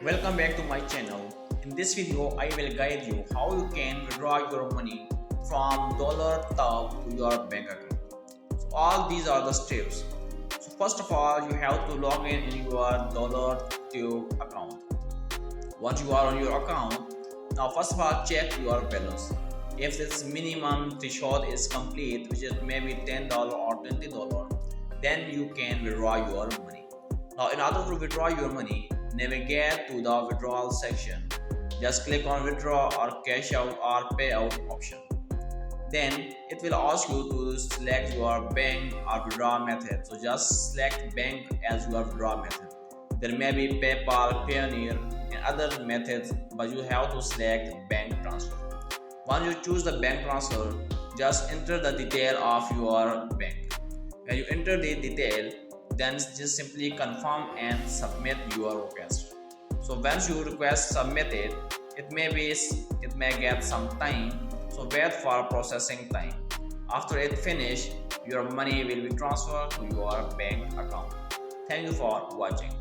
Welcome back to my channel. In this video, I will guide you how you can withdraw your money from Dollartub to your bank account. So all these are the steps. So first of all, you have to log in your Dollartub account. Once you are on your account, now first of all check your balance. If this minimum threshold is complete, which is maybe $10 or $20, then you can withdraw your money. Now in order to withdraw your money, navigate to the withdrawal section. Just click on withdraw or cash out or payout option. Then it will ask you to select your bank or withdrawal method. So just select bank as your withdrawal method. There may be PayPal, Payoneer and other methods, but you have to select bank transfer. Once you choose the bank transfer, just enter the detail of your bank. When you enter the detail, then just simply confirm and submit your request. So once your request submitted, it may get some time, so wait for processing time. After it finish, your money will be transferred to your bank account. Thank you for watching.